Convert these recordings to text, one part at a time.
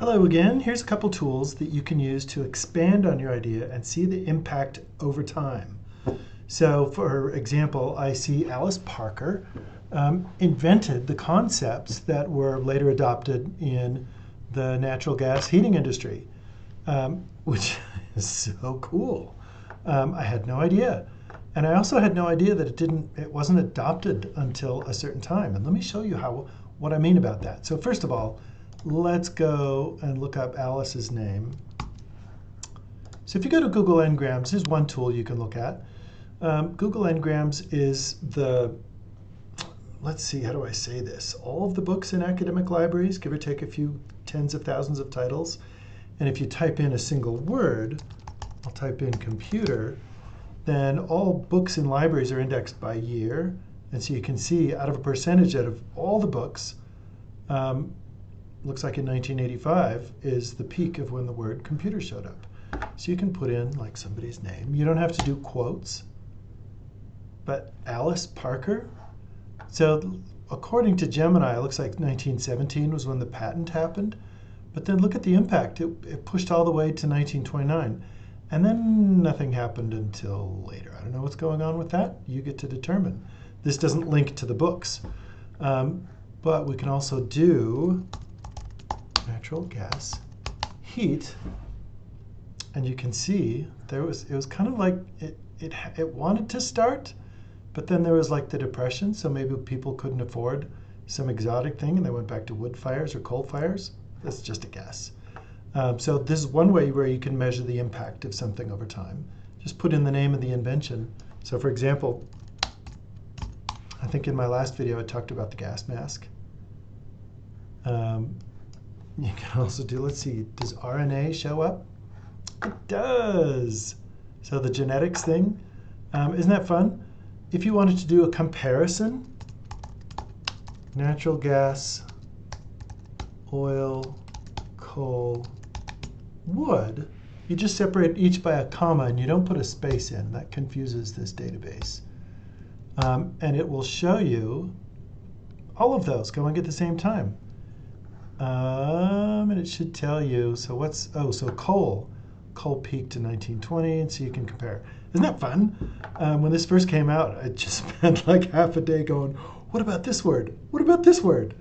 Hello again. Here's a couple tools that you can use to expand on your idea and see the impact over time. So for example, I see Alice Parker invented the concepts that were later adopted in the natural gas heating industry, which is so cool. I had no idea. And I also had no idea that it wasn't adopted until a certain time. And let me show you what I mean about that. So first of all, let's go and look up Alice's name. So if you go to Google Ngrams, here's one tool you can look at. Google Ngrams is let's see, how do I say this? All of the books in academic libraries, give or take a few tens of thousands of titles. And if you type in a single word, I'll type in computer, then all books in libraries are indexed by year. And so you can see out of a percentage out of all the books, looks like in 1985 is the peak of when the word computer showed up. So you can put in like somebody's name. You don't have to do quotes, but Alice Parker. So according to Gemini, it looks like 1917 was when the patent happened. But then look at the impact. It pushed all the way to 1929. And then nothing happened until later. I don't know what's going on with that. You get to determine. This doesn't link to the books. But we can also do natural gas heat, and you can see it was kind of like it wanted to start, but then there was like the Depression, so maybe people couldn't afford some exotic thing and they went back to wood fires or coal fires. That's just a guess. So this is one way where you can measure the impact of something over time. Just put in the name of the invention. So for example, I think in my last video I talked about the gas mask. You can also do, let's see, does RNA show up? It does. So the genetics thing, isn't that fun? If you wanted to do a comparison, natural gas, oil, coal, wood, you just separate each by a comma and you don't put a space in. That confuses this database. And it will show you all of those going at the same time. And it should tell you, so so coal peaked in 1920, and so you can compare. Isn't that fun? When this first came out, I just spent like half a day going, what about this word? What about this word?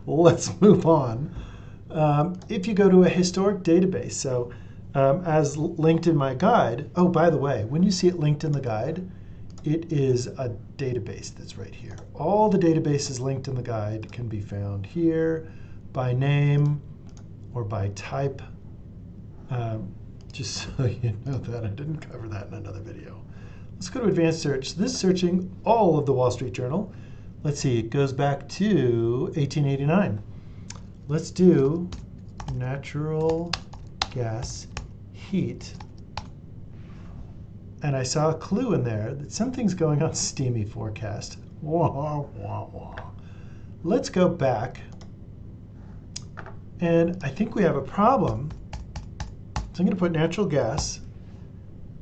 Let's move on. If you go to a historic database, so as linked in my guide, oh, by the way, when you see it linked in the guide, it is a database that's right here. All the databases linked in the guide can be found here by name or by type. Just so you know that, I didn't cover that in another video. Let's go to advanced search. This is searching all of the Wall Street Journal. Let's see, it goes back to 1889. Let's do natural gas heat. And I saw a clue in there that something's going on. Steamy forecast. Wah, wah, wah. Let's go back. And I think we have a problem. So I'm going to put natural gas.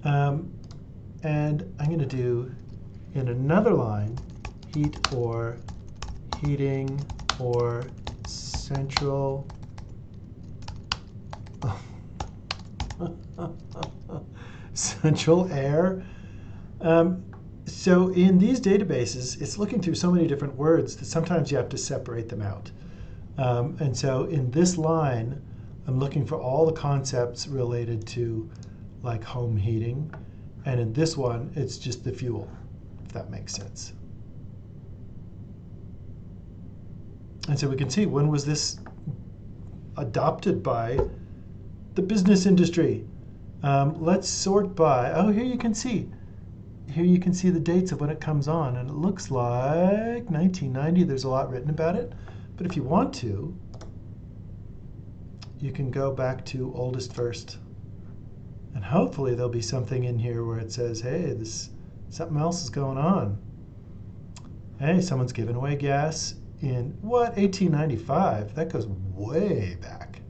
And I'm going to do, in another line, heat or heating or central. Central air. So in these databases, it's looking through so many different words that sometimes you have to separate them out. And so in this line, I'm looking for all the concepts related to like home heating. And in this one, it's just the fuel, if that makes sense. And so we can see, when was this adopted by the business industry? Let's sort by, oh, here you can see the dates of when it comes on, and it looks like 1990. There's a lot written about it, but if you want to, you can go back to oldest first, and hopefully there'll be something in here where it says, hey, something else is going on. Hey, someone's giving away gas in, what, 1895? That goes way back.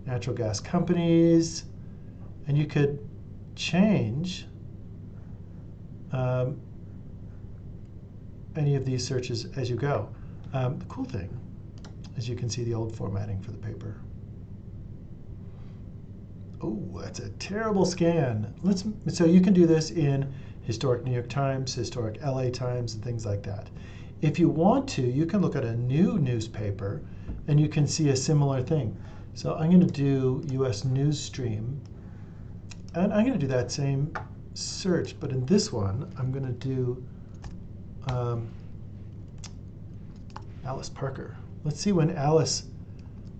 Natural gas companies. And you could change any of these searches as you go. The cool thing as you can see the old formatting for the paper. Oh, that's a terrible scan. So you can do this in historic New York Times, historic LA Times, and things like that. If you want to, you can look at a new newspaper and you can see a similar thing. So I'm going to do US News Stream, and I'm going to do that same search, but in this one, I'm going to do Alice Parker. Let's see when Alice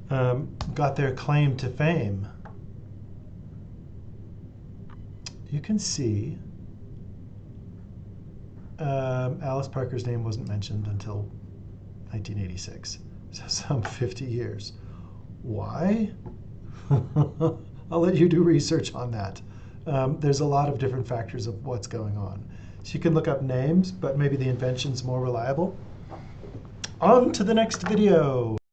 got their claim to fame. You can see Alice Parker's name wasn't mentioned until 1986, so some 50 years. Why? I'll let you do research on that. There's a lot of different factors of what's going on. So you can look up names, but maybe the invention's more reliable. On to the next video.